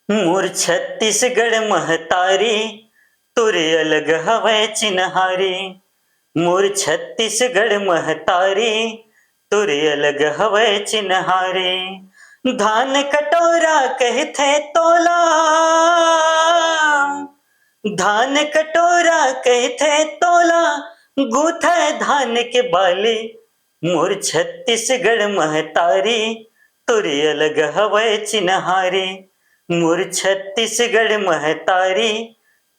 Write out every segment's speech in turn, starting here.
मोर छत्तीसगढ़ महतारी तुरे अलग हवै चिन्हारी। मोर छत्तीसगढ़ महतारी तुरे अलग हवै चिन्हारी। धान कटोरा कहथे तोला, धान कटोरा कहथे तोला, गूथे धान के बाली। मोर छत्तीसगढ़ महतारी तुरे अलग हवै चिन्हारी। मोर छत्तीसगढ़ महतारी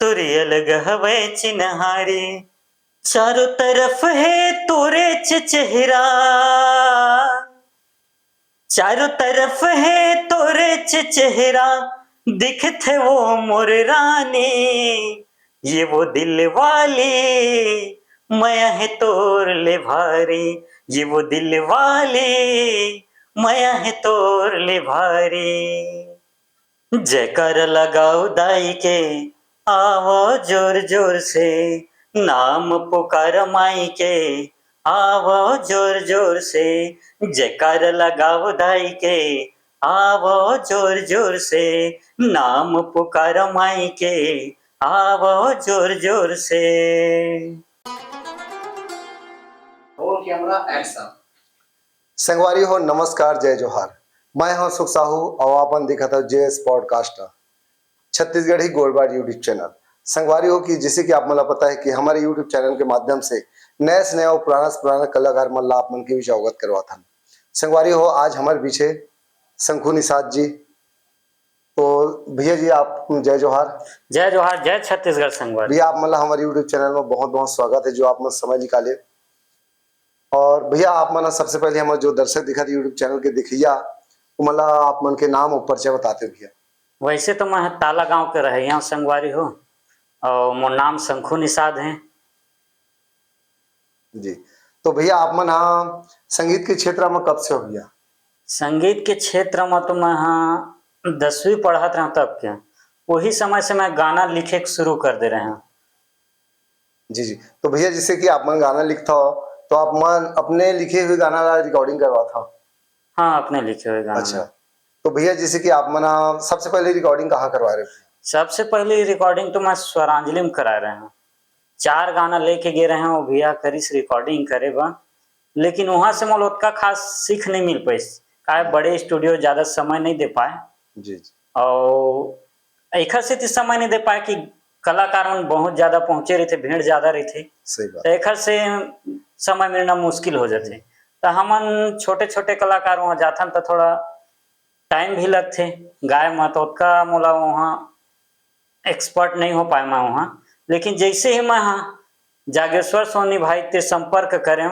तुरे अलग हवै चिन्हारी। चारों तरफ है तोरे चेहरा, चारों तरफ है तोरे चेहरा, दिखते वो मोर रानी। ये वो दिल वाली माया है तोर ले भारी। ये वो दिल वाली माया है तोर ले भारी। जयकार लगाओ दाई के आवो जोर जोर से, नाम पुकार माई के आवो जोर जोर से। जयकार लगाओ दाई के आवो जोर जोर से, नाम पुकार माई के आवो जोर जोर से। Roll camera action. संगवारी हो नमस्कार, जय जोहार। मैं हूं सुख साहू और आपन दिखा था जेएस पॉडकास्टर छत्तीसगढ़ी गोलबार यूट्यूब चैनल। संगवारी हो कि जैसे कि आप मला पता है कि हमारे यूट्यूब चैनल के माध्यम से नए से नया और पुराना से पुराना कलाकार मल्ला आप मन के बीच अवगत करवाता। संगवारी हो आज हमारे पीछे शंखू निषाद जी। तो भैया जी आप जय जोहार। जय जोहार, जय छत्तीसगढ़ संगवारी। भैया आप मतलब हमारे यूट्यूब चैनल में बहुत बहुत स्वागत है जो आप समय निकाले। और भैया आप मना सबसे पहले हमारे जो दर्शक दिखा थे यूट्यूब चैनल के दिखिया वो मतलब आप मन के नाम और परिचय बताते भैया। वैसे तो मैं ताला गांव के रहे यहाँ संगवारी हो और मोर नाम शंखू निषाद है जी। तो भैया आप मन हाँ संगीत के क्षेत्र में कब से हो भैया? संगीत के क्षेत्र में तो मैं हाँ 10वीं पढ़त रहा तब के वही समय से मैं गाना लिखे शुरू कर दे रहे हैं। जी जी। तो भैया जैसे कि आप मन गाना लिखता हो तो आप मन अपने लिखे हुए गाना का रिकॉर्डिंग करवाता हो? हाँ, अपने लिखे हुए गाना। अच्छा। तो भैया जैसे कि आप मन सबसे पहले रिकॉर्डिंग कहाँ करवा रहे हो? सबसे पहली रिकॉर्डिंग तो मैं स्वरांजलि में करा रहे हैं। 4 गाना लेके गए रहे हैं वो भैया करीस रिकॉर्डिंग करे बा, लेकिन वहाँ से मोल उतना खास सीख नहीं मिल पाई का बड़े स्टूडियो ज़्यादा समय नहीं दे पाए। जी जी। और एक से समय नहीं दे पाए कि कलाकार मन बहुत ज़्यादा पहुँचे रहे थे, भीड़ ज़्यादा रही थी, सही बात। तो एक से समय मिलना मुश्किल हो जाते। तो हमन छोटे छोटे कलाकार वहाँ जाथन तो थोड़ा टाइम भी लगते गाय में, तो उतना मोला वहाँ एक्सपर्ट नहीं हो पाए मैं वहाँ। लेकिन जैसे ही मैं हाँ जागेश्वर सोनी भाई ते संपर्क करें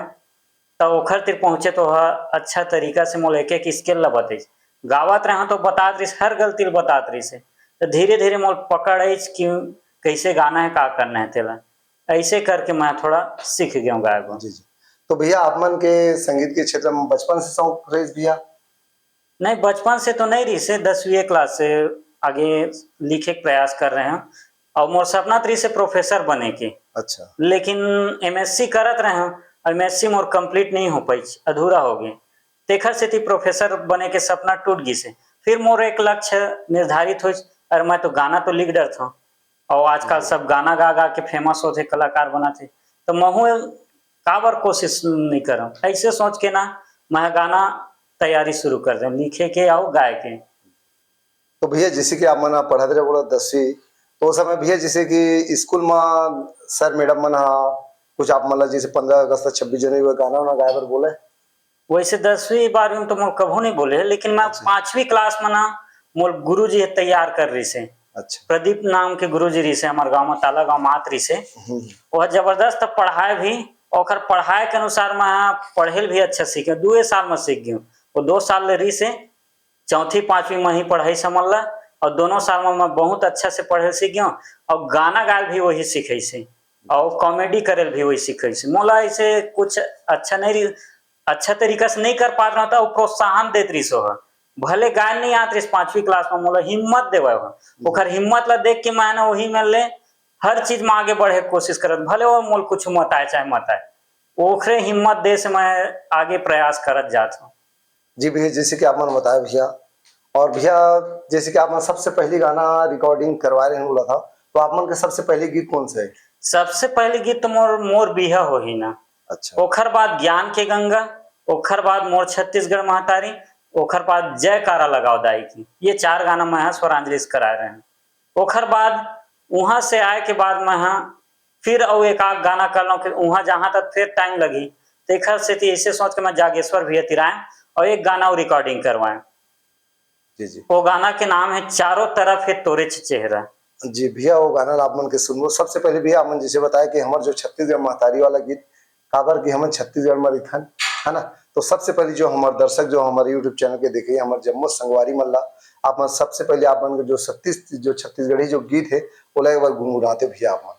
तो ओखर तिर पहुँचे तो अच्छा तरीका से मोल एक एक स्केल ला बते गावत रहा तो बतात रही हर गलती बतात रही से, तो धीरे धीरे मोल पकड़ कि कैसे गाना है का करना है तेला, ऐसे करके मैं थोड़ा सीख गया हूँ गायक। जी जी। तो भैया आप मन के संगीत के क्षेत्र में बचपन से शौक रही भैया? नहीं, बचपन से तो नहीं रही से, 10वीं क्लास से आगे लिखे प्रयास कर रहे हैं और मोर सपना तरी से प्रोफेसर बने के। अच्छा। लेकिन एमएससी करत रहे हैं, एमएससी मोर कंप्लीट नहीं हो पाई, अधूरा हो गए। तेखर से प्रोफेसर बने के सपना टूट गई से। फिर मोर एक लक्ष्य निर्धारित हो, अरे मैं तो गाना तो लिख डर था और आजकल सब गाना गा गा के फेमस होते कलाकार बनाते, तो महू काबर कोशिश नहीं करूँ, ऐसे सोच के ना मैं गाना तैयारी शुरू कर दें लिखे के और गाय के। तो भैया जैसे कि आप मन पढ़ाते रहे बोला 10वीं, तो उस समय भैया जैसे कि स्कूल में सर मैडम मन कुछ आप मतलब जैसे 15 अगस्त 26 जनवरी को गाना वाना गाय पर बोले? वैसे 10वीं 12वीं में तो मोल कभू नहीं बोले, लेकिन मैं 5वीं क्लास में ना मोल गुरु जी तैयार कर रही से। अच्छा। प्रदीप नाम के गुरु जी रही से हमारे गाँव में, ताला गाँव मात रही से। वह जबरदस्त पढ़ाए भी और पढ़ाए के अनुसार मैं पढ़े भी अच्छा सीखे, 2 साल में सीख गई। वो 2 साल रही से 4वीं 5वीं में ही पढ़ाई समझ ला और दोनों साल में मैं बहुत अच्छा से पढ़े सीख गया और गाना गायल भी वही सीखे से और कॉमेडी करे भी वही सीखे से। मोला ऐसे कुछ अच्छा नहीं, अच्छा तरीका से नहीं कर पा रहा था, वो प्रोत्साहन देत रही सो भले गाय नहीं आत रही 5वीं क्लास में, मोला हिम्मत देवा ओखर हिम्मत ला देख के मैं ना वही में ले हर चीज में आगे बढ़े की कोशिश करत, भले वो मोल कुछ मत आए चाहे मत आए, ओखरे हिम्मत दे से मैं आगे प्रयास करत जाता हूँ। जी भैया जैसे कि आप मन बताया भैया और भैया जैसे कि आप सबसे पहली गाना रिकॉर्डिंग करवा रहे हैं बोला था, तो आप मन के सबसे पहले गीत कौन सा है? सबसे पहले गीत तो मोर मोर बिहा होही ना, अच्छा। ओखर बाद ज्ञान के गंगा, ओखर बाद मोर छत्तीसगढ़ महतारी, ओखर बाद जयकारा लगाओ दाई की, ये 4 गाना मैं स्वरांजलि से करा रहे हैं। ओखर बाद वहां से आए के बाद मैं फिर और एक आध गाना कर लो, फिर वहां जहां तक फिर टाइम लगी, देखा से ऐसे सोच के मैं जागेश्वर भी तिराए और एक गाना और रिकॉर्डिंग करवाए। जी जी वो गाना के नाम है चारों तरफ है तोरे चेहरा। जी भैया, वो गाना आप मन के सुनबो। सबसे पहले भैया आप मन जैसे बताया कि हमारे जो छत्तीसगढ़ महतारी वाला गीत काबर की हम छत्तीसगढ़ में लिखन है ना, तो सबसे पहले जो हमारे दर्शक जो हमारे यूट्यूब चैनल के देखे हमारे जम्मू संगवारी मल्ला, आप मन सबसे पहले आप मन जो छत्तीसगढ़ी जो गीत है वो एक बार गुनगुनाते भैया आप मन।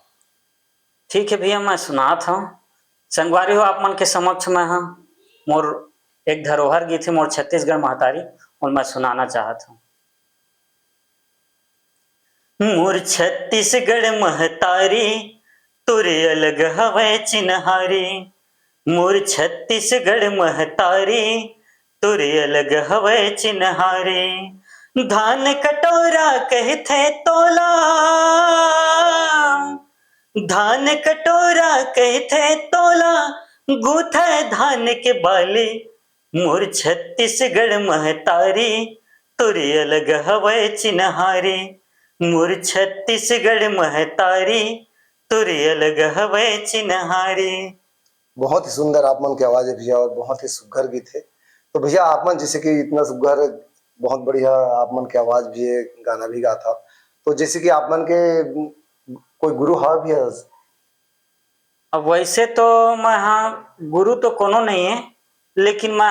ठीक है भैया, मैं सुनात हूँ। संगवारी हो आप मन के समक्ष में मोर एक धरोहर गीत है मोर छत्तीसगढ़ महतारी, और मैं सुनाना चाहता हूँ। मोर छत्तीसगढ़ महतारी तुरे अलग हवै चिन्हारी, मोर छत्तीसगढ़ महतारी तुरे अलग हवै चिन्हारी, धान कटोरा कहथे तोला, धान कटोरा कहथे तोला, गूथे धान के बाले, मोर छत्तीसगढ़ महतारी तुरे अलग हवै चिन्हारी, मोर छत्तीसगढ़ महतारी तुरे अलग हवै चिन्हारी। बहुत ही सुंदर आप मन की आवाज है भैया, और बहुत ही सुघर गीत है। तो भैया आप मन जैसे कि इतना सुघर बहुत बढ़िया आप मन की आवाज भी है, गाना भी गाता, तो जैसे कि आप मन के कोई गुरु है भी है? अब वैसे तो मैं गुरु तो कोनो नहीं है, लेकिन मैं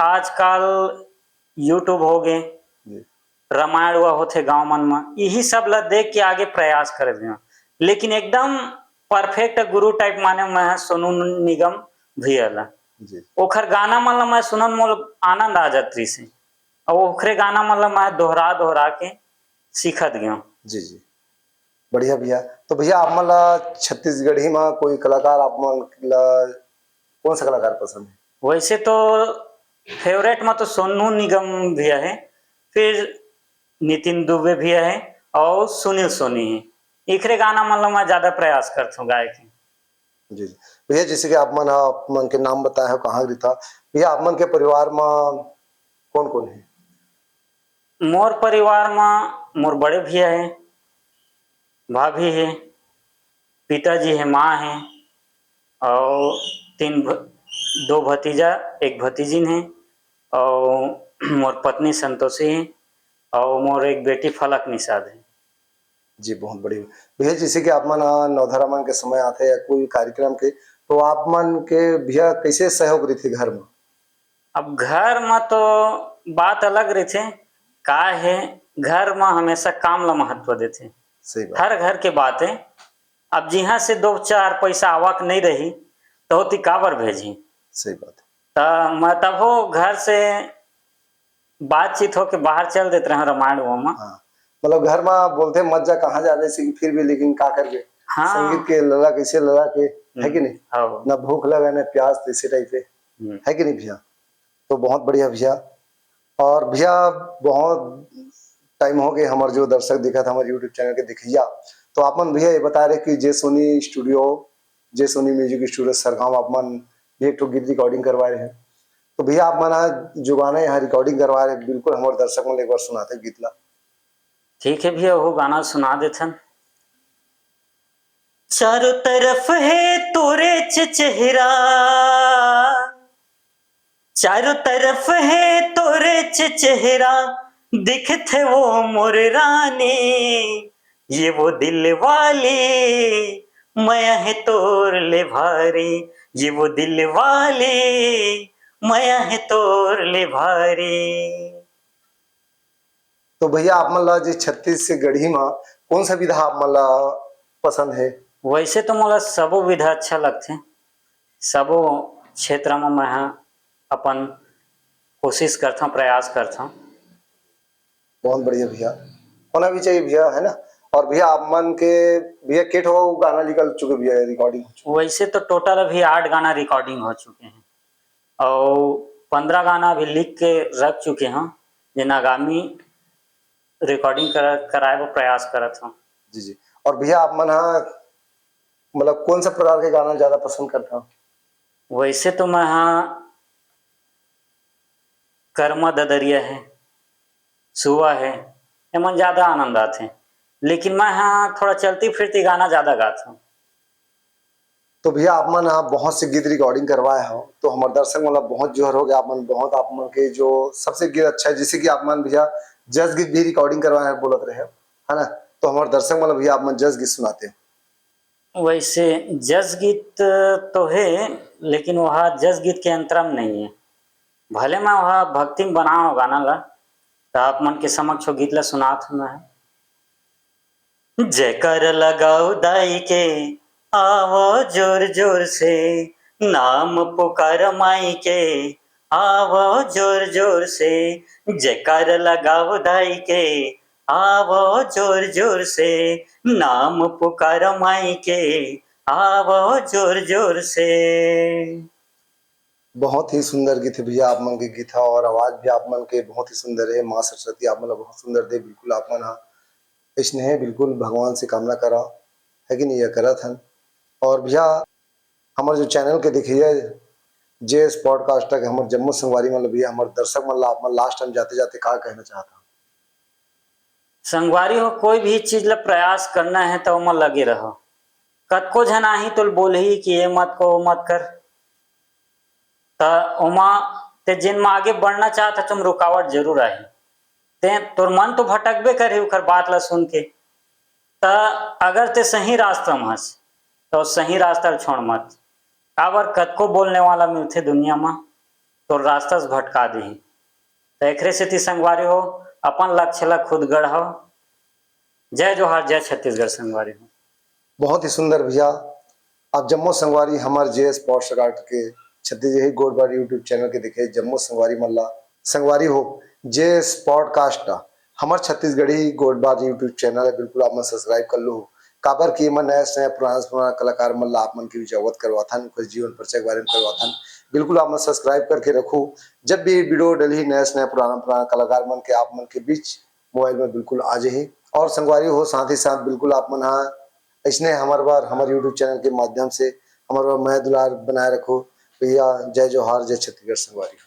आजकल यूट्यूब हो गए, रामायण हुआ होते गांव मन में, यही सब ला देख के आगे प्रयास कर दिया, लेकिन एकदम परफेक्ट गुरु टाइप माने मैं सोनू निगम भैया ला। ओखर गाना मन ला मैं सुनन मोल आनंद आ जाती से, और ओखरे गाना मन ला मैं दोहरा दोहरा के सीखत गया। जी जी बढ़िया भैया। तो भैया आप मन ला छत्तीसगढ़ी में कोई कलाकार आप मन ला कौन सा कलाकार पसंद है? वैसे तो फेवरेट में तो सोनू निगम भैया है, फिर नितिन दुबे भैया है, और सुनील सोनी है। इखरे गाना मन ला मैं ज्यादा प्रयास करता हूँ गाय के। जी भैया जैसे कि आप मन के नाम बताए हो कहाँ था भैया, आप मन के परिवार में कौन कौन है? मोर परिवार में मोर बड़े भैया है, भाभी है, पिताजी है, माँ है, और दो भतीजा एक भतीजिन है, और मोर पत्नी संतोषी है, और मोर एक बेटी फलक निषाद है। जी बहुत बढ़िया भैया। जैसे कि आप मन नवधरा मन के समय आते हैं कोई कार्यक्रम के, तो आप मन के भैया कैसे सहयोग रही थी घर में? अब घर में तो बात अलग रही थे, का है घर में हमेशा काम ला महत्व देते, सही बात। हर घर के बात है। अब जिहाँ से 2-4 पैसा आवक नहीं रही तो होती काबर भेजी। सही बात मैं तब हो घर से बातचीत हो के बाहर चल देते रहे रामायण वो में। हाँ मतलब घर में बोलते मत जा कहाँ जा रहे फिर भी, लेकिन का करके हाँ संगीत के लला कैसे लला के है कि नहीं, हाँ ना भूख लगा ना प्यास, तो इसी टाइप पे है कि नहीं भैया। तो बहुत बढ़िया भैया। और भैया बहुत टाइम हो गया हमारे जो दर्शक दिखा था हमारे यूट्यूब चैनल के दिखिया, तो आप मन भैया ये बता रहे कि जे सोनी म्यूजिक स्टूडियो सरगांव आप मन एक तो गीत रिकॉर्डिंग करवा रहे हैं, तो भैया आप मन जो गाना यहाँ रिकॉर्डिंग करवा रहे हैं बिल्कुल हमारे दर्शक मन एक बार सुनाते गीत ला। ठीक है भैया, वो गाना सुना देथन। चारों तरफ है तोरे चेहरा, चारों तरफ है तोरे चेहरा, दिखते वो मोर रानी, ये वो दिल वाली माया है तोर ले भारी, ये वो दिल वाली माया है तोर ले भारी। तो भैया आप मन ला छत्तीसगढ़ी में कौन सा विधा आप मन ला पसंद है? वैसे तो मोला सबो विधा अच्छा लगते, सबो क्षेत्र में मैं अपन कोशिश करता हूँ, प्रयास करता हूँ। बहुत बढ़िया भैया, होना भी चाहिए भैया, है ना। और भैया आप मन के भैया केट हो गाना निकल चुके भैया रिकॉर्डिंग? वैसे तो टोटल अभी 8 गाना रिकॉर्डिंग हो चुके हैं, और 15 गाना अभी लिख के रख चुके हैं, जिन आगामी रिकॉर्डिंग कराए वो प्रयास करत हूँ। जी जी। और भैया आप मन हाँ मतलब कौन सा प्रकार के गाना ज्यादा पसंद करता हूँ? वैसे तो मैं हाँ कर्मा ददरिया है, सुआ है, एमन ज़्यादा आनंद आते हैं, लेकिन मैं हाँ थोड़ा चलती फिरती गाना ज़्यादा गाता हूँ। तो भैया आप मन हाँ बहुत से गीत रिकॉर्डिंग करवाए हो, तो हमारे दर्शक मतलब बहुत जोहर हो गया। आप मन बहुत आप मन के जो सबसे गीत अच्छा है, जैसे कि आप मन भैया जस गीत भी रिकॉर्डिंग करवाए हैं बोलत रहे है ना, तो हमारे दर्शक मतलब भैया आप मन जस गीत सुनाते हैं। वैसे जस गीत तो है, लेकिन वह जस गीत के अंतरम नहीं है। भले मैं वह भक्ति में बनाओ गाना ला, तो आप मन के समक्ष वो गीत ला सुनात हूँ मैं। जयकार लगाओ दाई के, आवो जोर जोर से, नाम पुकार माई के, आवो जोर जोर से। जयकार लगाओ दाई के, आवो जोर जोर से, नाम पुकार माई के, आवो जोर जोर से। बहुत ही सुंदर गीत है भैया आप मन के गीत है, और आवाज भी आप मन के बहुत ही सुंदर है। माँ सरस्वती आप मतलब बहुत सुंदर दे, बिल्कुल आप मन हाँ स्नेह बिल्कुल भगवान से कामना करा है कि नहीं, ये करत हन। और भैया हमारे जो चैनल के देखिए जे पॉडकास्ट तक हमारे जम्मू संगवारी मतलब भैया हमारे दर्शक मतलब आप मन लास्ट टाइम जाते जाते क्या कहना चाहता हूँ? संगवारी हो, कोई भी चीज ला प्रयास करना है तो ओमा लगे रहो। कतको झन आही तो बोल ही कि ये मत को वो मत कर, त ओमा ते जिन में आगे बढ़ना चाहता तुम रुकावट जरूर आही। ते तोर मन तो भटकबे करे उखर बात ला सुन के, त अगर ते सही रास्ता में हस तो सही रास्ता ला छोड़ मत। काबर कतको बोलने वाला मिलथे दुनिया में, तो रास्ता से भटका देही। तो एकरे सेती संगवारी हो, अपन लक्ष्य ला खुद गढ़ो। जय जोहार, जय छत्तीसगढ़ संगवारी हो। बहुत ही सुंदर भैया। आप जम्मू संगवारी हमारे जे पॉडकास्ट के छत्तीसगढ़ी गोडबार यूट्यूब चैनल के देखे जम्मू संगवारी मल्ला संगवारी हो जे पॉडकास्ट हमारे छत्तीसगढ़ी गोडबार यूट्यूब चैनल है, बिल्कुल आप मन सब्सक्राइब कर लो। काबर की मन नया नया पुराना कलाकार मल्ला आप मन की भी अवगत करवाथन, कुछ जीवन परिचय के बारे में करवाथन। बिल्कुल आप मन सब्सक्राइब करके रखो, जब भी वीडियो डली नया नया पुराना कलाकार मन के आप मन के बीच मोबाइल में बिल्कुल आ जाए। और संगवारी हो साथ ही साथ बिल्कुल आप मन हाँ इसने हमारे बार हमारे यूट्यूब चैनल के माध्यम से हमारे मैं दुलार बनाए रखो भैया। जय जोहार, जय छत्तीसगढ़ संगवारी।